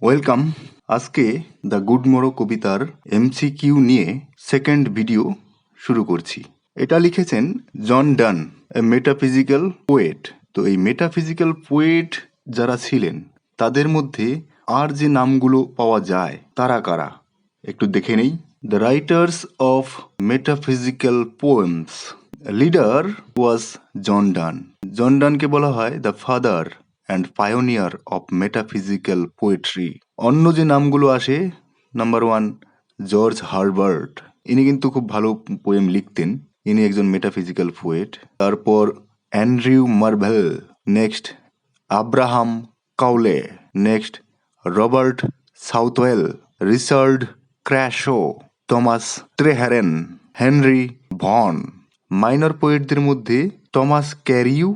Welcome. আজকে the good morrow কবিতার MCQ নিয়ে সেকেন্ড ভিডিও শুরু করছি। এটা লিখেছেন জন ডান, এ মেটাফিজিক্যাল পোয়েট। তো এই মেটাফিজিক্যাল পোয়েট যারা ছিলেন তাদের মধ্যে আর যে নামগুলো পাওয়া যায় তারা কারা একটু দেখে নেই। The writers of metaphysical poems, leader was John Donne. John ডানকে বলা হয় the father and pioneer of metaphysical poetry. অন্য যে নামগুলো আসে, নাম্বার ওয়ান জর্জ হারবার্ট, ইনি কিন্তু খুব ভালো পোয়েম লিখতেন, ইনি একজন মেটাফিজিক্যাল পোয়েট। তারপর Andrew Marvell, next Abraham Cowley, next Robert Southwell, Richard Crashaw, Thomas Traherne, Henry Vaughan. Minor পোয়েটদের মধ্যে Thomas Carew,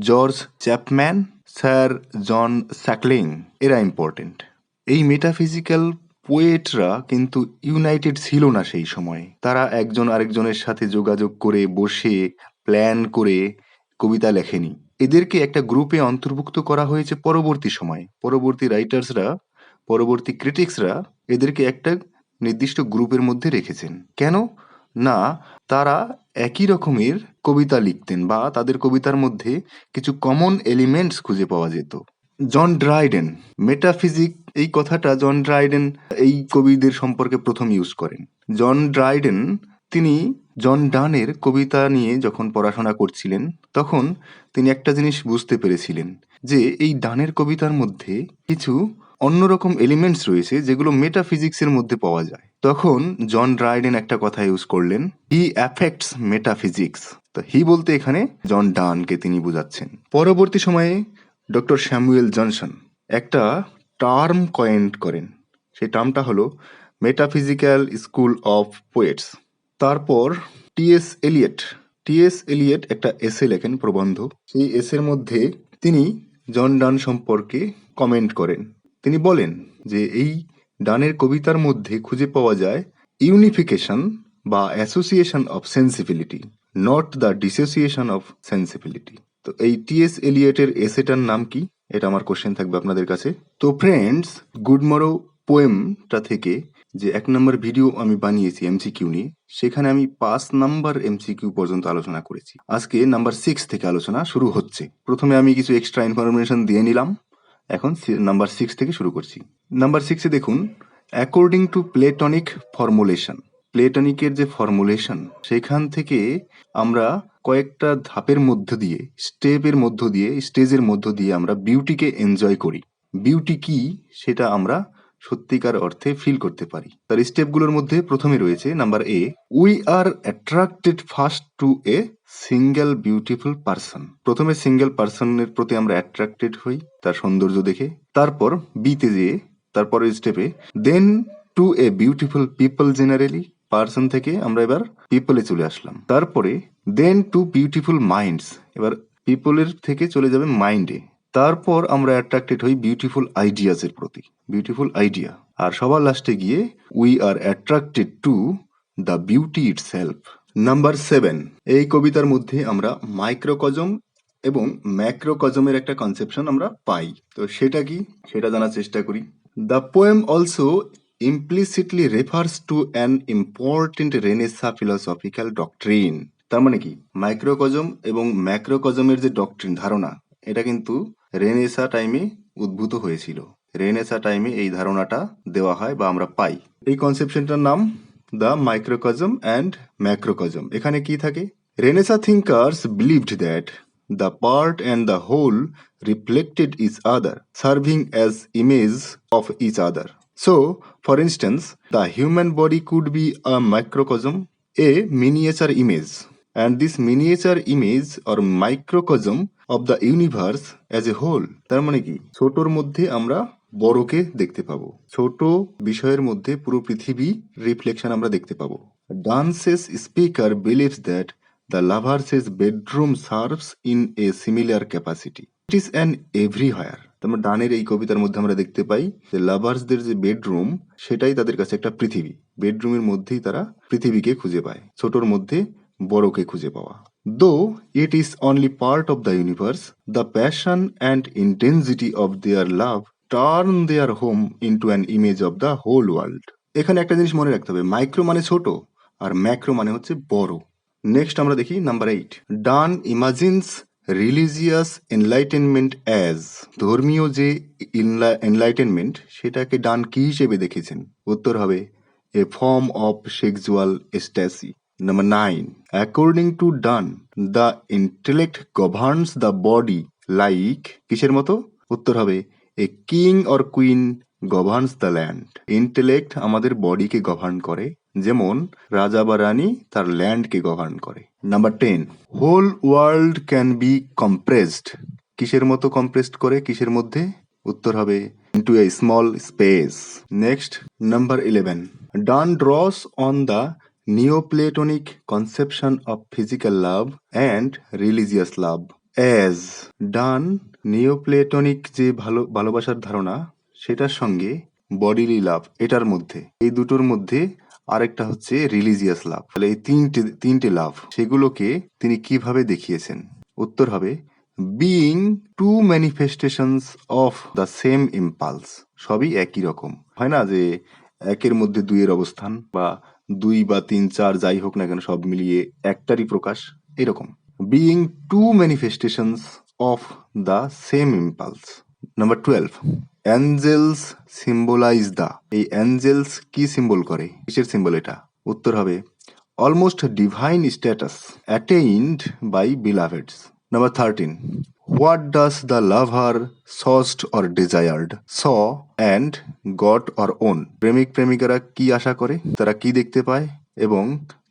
George Chapman, sir John Suckling, এরা ইম্পর্টেন্ট। এই মেটাফিজিক্যাল পোয়েটরা কিন্তু ইউনাইটেড ছিল না সেই সময়। তারা একজন আরেকজনের সাথে যোগাযোগ করে বসে প্ল্যান করে কবিতা লেখেনি। এদেরকে একটা গ্রুপে অন্তর্ভুক্ত করা হয়েছে পরবর্তী সময়ে। পরবর্তী রাইটার্সরা, পরবর্তী ক্রিটিক্সরা এদেরকে একটা নির্দিষ্ট গ্রুপের মধ্যে রেখেছেন। কেন না, তারা একই রকমের কবিতা লিখতেন বা তাদের কবিতার মধ্যে কিছু কমন এলিমেন্টস খুঁজে পাওয়া যেত। জন ড্রাইডেন, মেটাফিজিক এই কথাটা জন ড্রাইডেন এই কবিদের সম্পর্কে প্রথম ইউজ করেন। জন ড্রাইডেন তিনি জন ডানের কবিতা নিয়ে যখন পড়াশোনা করছিলেন তখন তিনি একটা জিনিস বুঝতে পেরেছিলেন যে এই ডানের কবিতার মধ্যে কিছু অন্যরকম এলিমেন্টস রয়েছে যেগুলো মেটাফিজিক্সের মধ্যে পাওয়া যায়। তখন জন ড্রাইডেন একটা কথা ইউজ করলেন, হি অ্যাফেক্টস মেটাফিজিক্স। তো হি বলতে এখানে জন ডানকে তিনি বোঝাচ্ছেন। পরবর্তী সময়ে ডক্টর স্যামুয়েল জনসন একটা টার্ম কয়েন করেন, সেই টার্মটা হলো মেটাফিজিক্যাল স্কুল অফ পোয়েটস। তারপর টিএস এলিয়ট একটা এসে লেখেন, প্রবন্ধ। সেই এসের মধ্যে তিনি জন ডান সম্পর্কে কমেন্ট করেন। তিনি বলেন যে এই ডানের কবিতার মধ্যে খুঁজে পাওয়া যায় ইউনিফিকেশন বা association of sensibility, not the dissociation of sensibility. তো এই টিএস এলিয়টের এসেটার নাম কি, এটা আমার কোশ্চেন থাকবে আপনাদের কাছে। তো ফ্রেন্ডস, গুড মরো পোয়েমটা থেকে যে 1 নম্বর ভিডিও আমি বানিয়েছি এমসিকিউ নিয়ে, সেখানে আমি 5 নাম্বার এমসিকিউ পর্যন্ত আলোচনা করেছি। আজকে নাম্বার 6 থেকে আলোচনা শুরু হচ্ছে। প্রথমে আমি কিছু এক্সট্রা ইনফরমেশন দিয়ে নিলাম, এখন নাম্বার 6 থেকে শুরু করছি। নাম্বার 6-এ দেখুন, অ্যাকর্ডিং টু প্লেটনিক ফর্মুলেশন, প্লেটনিকের যে ফর্মুলেশন সেখান থেকে আমরা কয়েকটা ধাপের মধ্য দিয়ে, স্টেজের মধ্য দিয়ে আমরা বিউটিকে এনজয় করি। বিউটি কি সেটা আমরা সত্যিকার অর্থে ফিল করতে পারি। তার স্টেপগুলোর মধ্যে প্রথমে রয়েছে number A, we are attracted first to a single beautiful person. প্রথমে সিঙ্গেল পারসনের প্রতি আমরা অ্যাট্রাক্টেড হই তার সৌন্দর্য দেখে। তারপর বিতে যেয়ে তারপরের স্টেপে then to a beautiful people generally, person থেকে আমরা এবার পিপলে চলে আসলাম। তারপরে দেন টু বিউটিফুল মাইন্ডস, এবার পিপলের থেকে চলে যাবে মাইন্ডে। তারপর আমরা অ্যাট্রাক্টেড হই বিউটিফুল আইডিয়াসের প্রতি, বিউটিফুল আইডিয়া। আর সবার লাস্টে গিয়ে we are attracted to the beauty itself. Number 7, এই কবিতার মধ্যে আমরা মাইক্রোকজম এবং ম্যাক্রোকজমের একটা কনসেপশন আমরা পাই। তো সেটা কি, সেটা জানার চেষ্টা করি। The poem also implicitly refers to an important Renaissance philosophical doctrine. তার মানে কি, মাইক্রোকজম এবং ম্যাক্রোকজমের যে ডক্ট্রিন, ধারণা, এটা কিন্তু রেনেসা টাইমে উদ্ভূত হয়েছিল। রেনেসা টাইমে এই ধারণাটা দেওয়া হয় বা আমরা পাই। এই কনসেপশনটার নাম দ্য মাইক্রোকজম অ্যান্ড ম্যাক্রোকজম। এখানে কি থাকে, Renaissance thinkers believed that the part and the whole reflected each other, serving as image of each other. So, for instance, the human body could be a microcosm, a miniature image, and this miniature image or microcosm of the universe as a whole. তার মানে কি, ছোটর মধ্যে আমরা বড়কে দেখতে পাবো, ছোট বিষয়ের মধ্যে পুরো পৃথিবী রিফ্লেকশন আমরা দেখতে পাবো। Dance's speaker believes that the lovers' bedroom serves in a similar capacity. It is an everywhere. তারপর ডানের এই কবিতার মধ্যে আমরা দেখতে পাই যে লাভার্সদের যে বেডরুম সেটাই তাদের কাছে একটা পৃথিবী। বেডরুমের মধ্যেই তারা পৃথিবীকে খুঁজে পায়, ছোটর মধ্যে বড়কে খুঁজে পাওয়া। Though it is only part of the universe, the passion and intensity of their love turn their home into an image of the whole world. এখানে একটা জিনিস মনে রাখতে হবে, মাইক্রো মানে ছোট আর ম্যাক্রো মানে হচ্ছে বড়। নেক্সট আমরা দেখি নাম্বার 8, ডান ইমাজিনস রিলিজিয়াস এনলাইটেনমেন্ট অ্যাজ, ধর্মীয় যে এনলাইটেনমেন্ট সেটাকে ডান কি হিসেবে দেখেছেন? উত্তর হবে a form of sexual ecstasy. Number 9, according to Donne the intellect governs the body like, কিসের মতো? উত্তর হবে a king or queen governs the land. Intellect আমাদের বডিকে গভর্ন করে, যেমন রাজা বা রানী তার ল্যান্ডকে গভর্ন করে। Number 10, whole world can be compressed, কিসের মতো কম্প্রেসড করে, কিসের মধ্যে? উত্তর হবে into a small space. Next number 11, Donne draws on the নিওপ্লেটনিক conception of physical love and religious love as, Donne neoplatonic যে ভালোবাসার ধারণা সেটার সঙ্গে বডিলি লাভ, এটার মধ্যে, এই দুটোর মধ্যে আরেকটা হচ্ছে রিলিজিয়াস লাভ। তাহলে এই তিনটে লাভ সেগুলোকে তিনি কিভাবে দেখিয়েছেন? উত্তর হবে being two manifestations of the same impulse. সবই একই রকম হয় না, যে একের মধ্যে দুইয়ের অবস্থান, বা 2 বা 3 4 যাই হোক না কেন সব মিলিয়ে একটারই প্রকাশ, এরকম। Being two manifestations of the same impulse. Number 12, angels symbolise the, এই অ্যাঞ্জেলস কি সিম্বল করে, কিসের সিম্বল এটা? উত্তর হবে almost divine status attained by beloveds. Number 13, what does the lover sought or desired saw and got or own, প্রেমিক প্রেমিকারা কি আশা করে, তারা কি দেখতে পায় এবং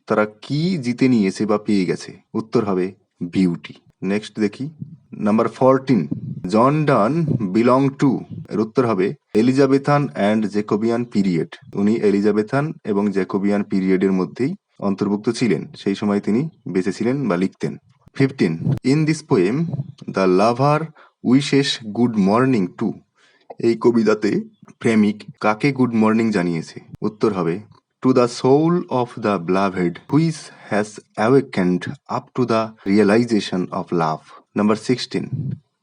তারা কি জিতে নিয়েছে বা পেয়ে গেছে? উত্তর হবে বিউটি। নেক্সট দেখি number 14, John Donne belong to, এর উত্তর হবে এলিজাবেথান অ্যান্ড জেকোবিয়ান পিরিয়ড। উনি এলিজাবেথান এবং জেকোবিয়ান পিরিয়ডের মধ্যেই অন্তর্ভুক্ত ছিলেন, সেই সময় তিনি বেঁচে ছিলেন বা লিখতেন। 15, in this poem the lover wishes good morning to, এই কবিতাতে প্রেমিক কাকে গুড মর্নিং জানিয়েছে? উত্তর হবে to the soul of the beloved which has awakened up to the realisation of love. Number 16,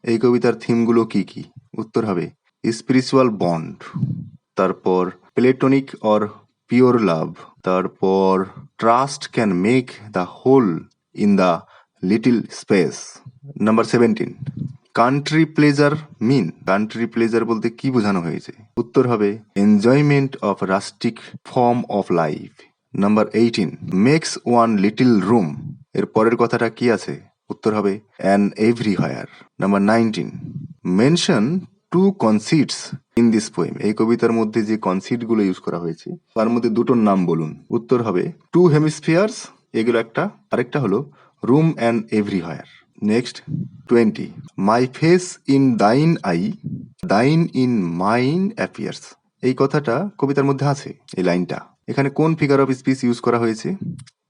এই কবিতার থিমগুলো কি কি? উত্তর হবে স্পিরিচুয়াল বন্ড, তারপর প্লেটনিক অর পিওর লাভ, তারপর trust can make the whole in the little space. Number 17, country pleasure mean, country pleasure বলতে কি বোঝানো হয়েছে? উত্তর হবে enjoyment of rustic form of life. Number 18, makes one little room, এর পরের কথাটা কি আছে? উত্তর হবে an everywhere. Number 19, mention two conceits in this poem, এই কবিতার মধ্যে যে কনসিট গুলো ইউজ করা হয়েছে তার মধ্যে দুটোর নাম বলুন। উত্তর হবে টু হেমিস্ফিয়ার্স, এগুলো একটা, আরেকটা হলো room and everywhere. Next 20, my face in thine I thine in mine appears, এই কথাটা কবিতার মধ্যে আছে, এই লাইনটা এখানে কোন ফিগার অফ স্পিচ ইউজ করা হয়েছে?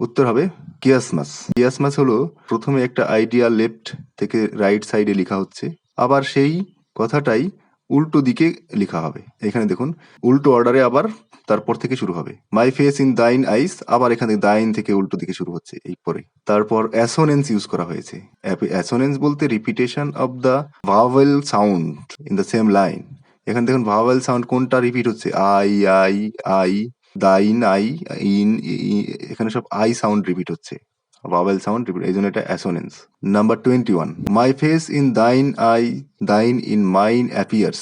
উত্তর হবে কিয়াসমাস। কিয়াসমাস হলো প্রথমে একটা আইডিয়া লেফট থেকে রাইট সাইডে লেখা হচ্ছে, আবার সেই কথাটাই উল্টো দিকে লেখা হবে। এখানে দেখুন উল্টো অর্ডারে আবার তারপর থেকে শুরু হবে। মাই ফেস ইন দাইন আইস, আবার এখানে দাইন থেকে উল্টো দিকে শুরু হচ্ছে এই পরে। তারপর অ্যাসোনেন্স ইউজ করা হয়েছে। অ্যাসোনেন্স বলতে repetition of the vowel sound in the same line. এখানে দেখুন ভাওয়েল সাউন্ড কোনটা রিপিট হচ্ছে, I I I, thine I in, এখানে সব আই সাউন্ড রিপিট হচ্ছে, ভাওয়েল সাউন্ড রিপিট, এই জন্য এটা অ্যাসোনেন্স। Number 21, my face in thine I thine in mine appears,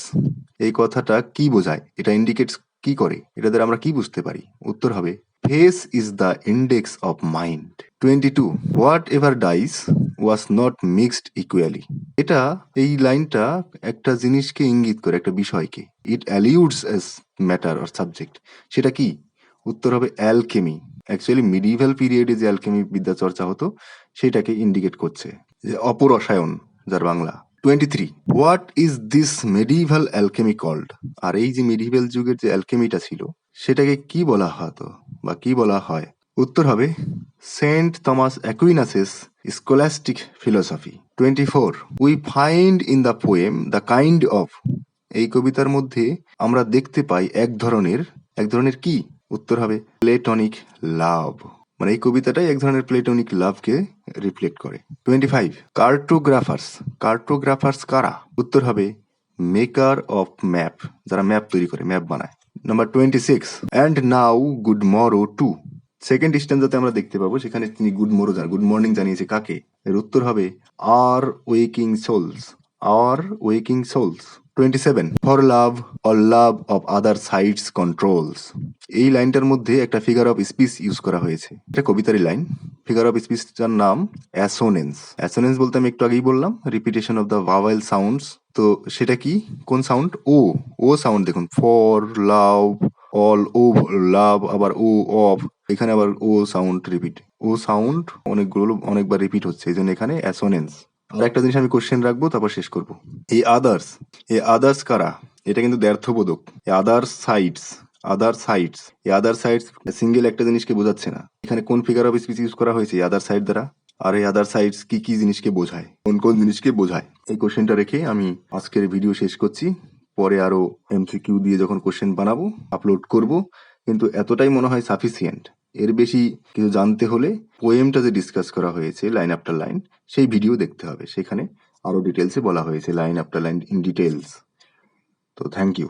এই কথাটা কি বোঝায়, এটা ইন্ডিকেটস কি করে, এটা দ্বারা আমরা কি বুঝতে পারি? উত্তর হবে face is the index of mind. 22, whatever dies was not mixed equally, এটা এই লাইনটা একটা জিনিসকে ইঙ্গিত করে, একটা বিষয়কে। It alludes as matter or subject, সেটা কি? উত্তর হবে অ্যালকেমি। অ্যাকচুয়ালি মিডিভাল পিরিয়ডে যে অ্যালকেমি বিদ্যা চর্চা হতো সেটাকে ইন্ডিকেট করছে, যে অপরসায়ন যার বাংলা। 23, what is this medieval alchemy called, আর এই যে মিডিভাল যুগের যে অ্যালকেমিটা ছিল সেটাকে কি বলা হতো বা কি বলা হয়? উত্তর হবে Saint Thomas Aquinas's scholastic philosophy. 24, we find in the poem the kind of, এই কবিতার মধ্যে আমরা দেখতে পাই এক ধরনের কি? উত্তর হবে প্লেটনিক লাভ, মানে এই কবিতাটাই এক ধরনের প্লেটনিক লাভকে রিফ্লেক্ট করে। 25, কার্টোগ্রাফার্স কারা? উত্তর হবে মেকার অফ ম্যাপ, যারা ম্যাপ তৈরি করে, ম্যাপ বানায়। Number 26, and now good morrow to. Second স্ট্যান্ডাতে আমরা দেখতে পাবো সেখানে তিনি গুড মর্নিং জানিয়েছে কাকে? এর উত্তর হবে our waking souls, our waking souls. 27, for love or love of other sides controls. এই লাইনটার মধ্যে একটা ফিগার অফ স্পিচ ইউজ করা হয়েছে, এটা কবিতারই লাইন। ফিগার অফ স্পিচটার নাম অ্যাসোনেন্স। অ্যাসোনেন্স বলতে আমি একটু আগেই বললাম repetition of the vowel sounds. তো সেটা কি, কোন সাউন্ড? ও, ও সাউন্ড দেখুন, ফর লাভ অল, ও লাভ, আবার ও অফ, এখানে আবার ও সাউন্ড রিপিট, ও সাউন্ড অনেকবার রিপিট হচ্ছে, এই জন্য এখানে অ্যাসোনেন্স। আর একটা জিনিস আমি কোশ্চেন রাখবো, তারপর শেষ করবো। এই আদার্স, এই আদার্স কারা? এটা কিন্তু দ্ব্যর্থবোধক। আদার্স সাইডস, আদার সাইডস, এই আদার সাইডস সিঙ্গেল একটা জিনিসকে বোঝাচ্ছে না। এখানে কোন ফিগার অফ স্পিচ ইউজ করা হয়েছে আদার সাইড দ্বারা? আর এই আদার সাইডস কি কি জিনিসকে বোঝায়, কোন কোন জিনিসকে বোঝায়? এই কোশ্চেনটা রেখে আমি আজকের ভিডিও শেষ করছি। পরে আরো এমসিকিউ দিয়ে যখন কোশ্চেন বানাবো আপলোড করব, কিন্তু এতটাই মনে হয় সাফিসিয়েন্ট। এর বেশি কিছু জানতে হলে পোয়েমটা যে ডিসকাস করা হয়েছে লাইন আফটার লাইন, সেই ভিডিও দেখতে হবে, সেখানে আরো ডিটেলসে বলা হয়েছে line after line in details. তো থ্যাংক ইউ।